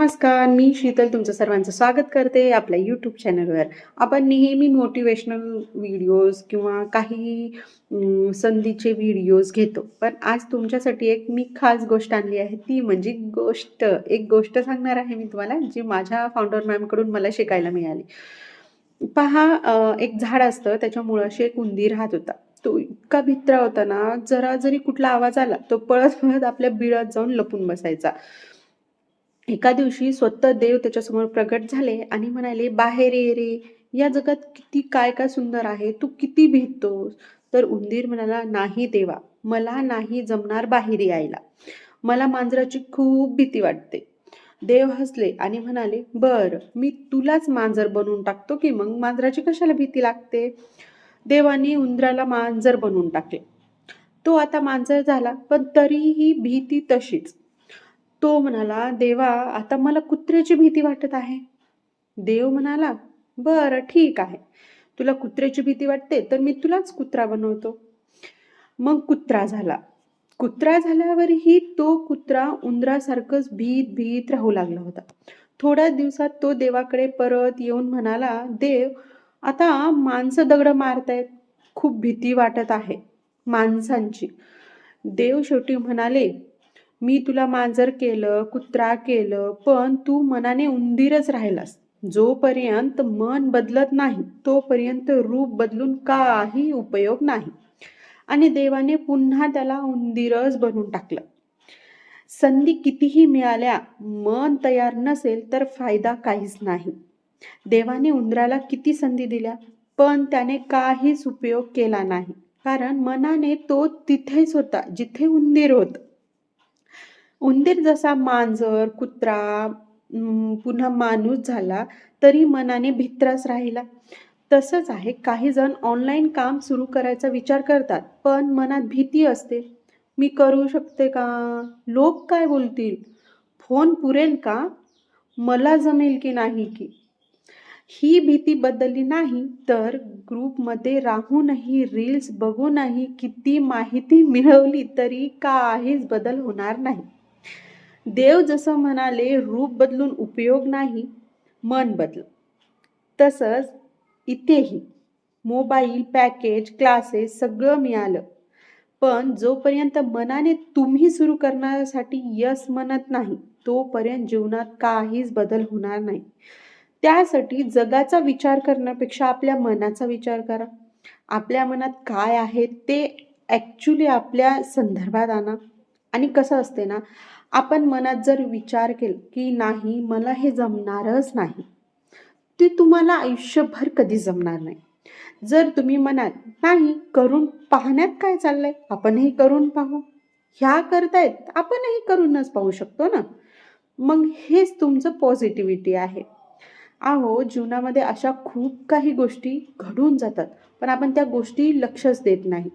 नमस्कार, मी शीतल तुमचं सर्वांचं स्वागत करते आपल्या यूट्यूब चॅनलवर. आपण नेहमी मोटिवेशनल व्हिडिओज किंवा काही संधीचे व्हिडिओज घेतो. पण आज तुमच्यासाठी एक मी खास गोष्ट आणली आहे. ती म्हणजे एक गोष्ट सांगणार आहे मी तुम्हाला, जी माझ्या फाउंडर मॅमकडून मला शिकायला मिळाली. पहा, एक झाड असतं, त्याच्या मुळाशी एक उंदीर राहत होता. तो इतका भित्रा होता ना, जरा जरी कुठला आवाज आला, तो पळत-पळत आपल्या बिळात जाऊन लपून बसायचा. एका दिवशी स्वतः देव त्याच्यासमोर प्रगट झाले आणि म्हणाले, "बाहेर ये रे, या जगात किती काय-काय सुंदर आहे. तू किती भिततोस?" तर उंदीर म्हणाला, "नाही देवा, मला नाही जमणार बाहेर यायला. मला मांजराची खूप भीती वाटते." देव हसले आणि म्हणाले, "बरं, मी तुलाच मांजर बनवून टाकतो की मग मांजराची कशाला भीती लागते?" देवाने उंदराला मांजर बनवून टाकले. तो आता मांजर झाला, पण तरीही भीती तशीच. तो म्हणाला, "देवा, आता मला कुत्र्याची भीती वाटत आहे." देव म्हणाला, "बरं, ठीक आहे. तुला कुत्र्याची भीती वाटते, तर मी तुलाच कुत्रा बनवतो." मग कुत्रा झाला. कुत्रा झाल्यावरही तो कुत्रा उंदरासारखंच भीत-भीत राहू लागला होता. थोड्या दिवसात तो देवाकडे परत येऊन म्हणाला, "देव, आता माणसं दगडं मारतायत. खूप भीती वाटत आहे माणसांची." देव शेवटी म्हणाले, "मी तुला मांजर केलं, कुत्रा केलं, पण तू मनाने उंदीरच राहिलास. जोपर्यंत मन बदलत नाही, तोपर्यंत रूप बदलून काही उपयोग नाही." आणि देवाने पुन्हा त्याला उंदीरच बनवून टाकलं. संधी कितीही मिळाल्या, मन तयार नसेल तर फायदा काहीच नाही. देवाने उंदराला किती संधी दिल्या, पण त्याने काहीच उपयोग केला नाही. कारण मनाने तो तिथेच होता, जिथे उंदीर होतं. उंदीर जसा मांजर, कुत्रा, पुन्हा माणूस झाला, तरी मनाने भित्राच राहिला. तसंच आहे, काही जण ऑनलाईन काम सुरू करायचा विचार करतात, पण मनात भीती असते. मी करू शकते का? लोक काय बोलतील? फोन पुरेल का? मला जमेल की नाही की? ही भीती बदलली नाही तर ग्रुपमध्ये राहूनही, रील्स बघूनही, किती माहिती मिळवली तरी काहीच बदल होणार नाही. देव जसं म्हणाले, रूप बदलून उपयोग नाही, मन बदल. तसंच इथेही मोबाईल, पॅकेज, क्लासेस सगळं मिळालं. पण जोपर्यंत मनाने तुम्ही सुरू करण्यासाठी यस म्हणत नाही, तोपर्यंत जीवनात काहीच बदल होणार नाही. त्यासाठी जगाचा विचार करण्यापेक्षा आपल्या मनाचा विचार करा. आपल्या मनात काय आहे ते ॲक्चुअली आपल्या संदर्भात आणा. आणि कसं असते ना, आपण मनात जर विचार केला, की नाही मला हे जमणारच नाही, ते तुम्हाला आयुष्यभर कधी जमणार नाही. जर तुम्ही म्हणाल, "नाही, करून पाहण्यात काय चाललंय? आपणही करून पाहू." ह्या करतायत, आपणही करूनच पाहू शकतो ना. मग हेच तुमचं पॉझिटिव्हिटी आहे. अहो, जीवनामध्ये अशा खूप काही गोष्टी घडून जातात, पण आपण त्या गोष्टी लक्षच देत नाही.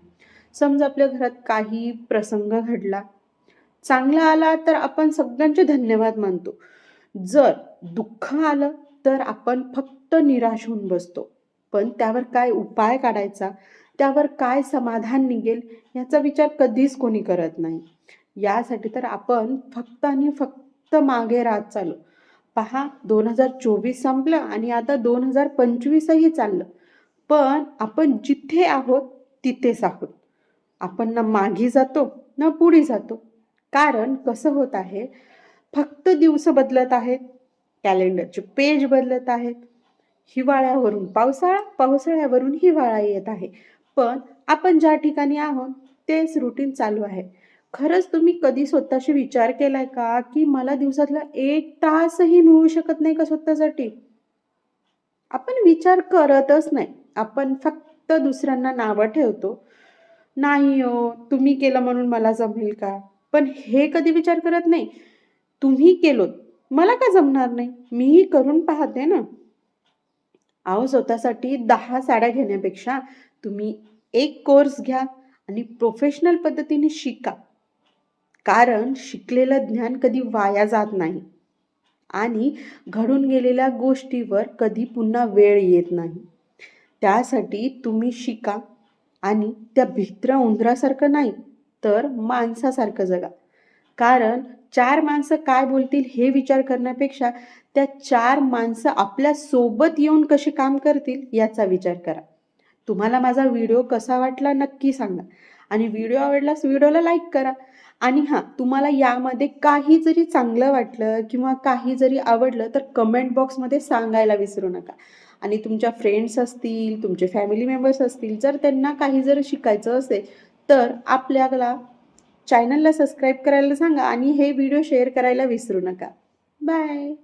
समजा आपल्या घरात काही प्रसंग घडला, चांगला आला तर आपण सगळ्यांचे धन्यवाद मानतो. जर दुःख आलं तर आपण फक्त निराश होऊन बसतो. पण त्यावर काय उपाय काढायचा, त्यावर काय समाधान निघेल याचा विचार कधीच कोणी करत नाही. यासाठी तर आपण फक्त आणि फक्त मागे राहत चाललो. पहा, 2024 संपलं आणि आता 2025ही चाललं. पण आपण जिथे आहोत तिथेच आहोत. आपण ना मागे जातो ना पुढे जातो. कारण कसं होत आहे, फक्त दिवस बदलत आहेत, कॅलेंडरचे पेज बदलत आहेत. हिवाळ्यावरून पावसाळा, पावसाळ्यावरून हिवाळा येत आहे. पण आपण ज्या ठिकाणी आहोत तेच रुटीन चालू आहे. खरंच तुम्ही कधी स्वतःशी विचार केलाय का, की मला दिवसातला 1 तासही मिळू शकत नाही का स्वतःसाठी? आपण विचार करतच नाही. आपण फक्त दुसऱ्यांना नावं ठेवतो. "नाही हो, तुम्ही केलं म्हणून मला जमेल का?" पण हे कधी विचार करत नाही, तुम्ही केलोत, मला का जमणार नाही? मीही करून पाहते ना. अहो, स्वतःसाठी 10 साड्या घेण्यापेक्षा तुम्ही एक कोर्स घ्या आणि प्रोफेशनल पद्धतीने शिका. कारण शिकलेलं ज्ञान कधी वाया जात नाही आणि घडून गेलेल्या गोष्टीवर कधी पुन्हा वेळ येत नाही. त्यासाठी तुम्ही शिका आणि त्या भित्र्या उंदरासारखं नाही, तर माणसासारखं जगा. कारण 4 माणसं काय बोलतील हे विचार करण्यापेक्षा त्या 4 माणसं आपल्या सोबत येऊन कसे काम करतील याचा विचार करा. तुम्हाला माझा व्हिडिओ कसा वाटला नक्की सांगा आणि व्हिडिओ आवडल्यास व्हिडिओला लाईक करा. आणि हां, तुम्हाला यामध्ये काही जरी चांगलं वाटलं किंवा काही जरी आवडलं तर कमेंट बॉक्समध्ये सांगायला विसरू नका. आणि तुमच्या फ्रेंड्स असतील, तुमचे फॅमिली मेंबर्स असतील, जर त्यांना काही जर शिकायचं असेल तर आपल्याला चॅनलला सबस्क्राईब करायला सांगा आणि हे व्हिडिओ शेअर करायला विसरू नका. बाय.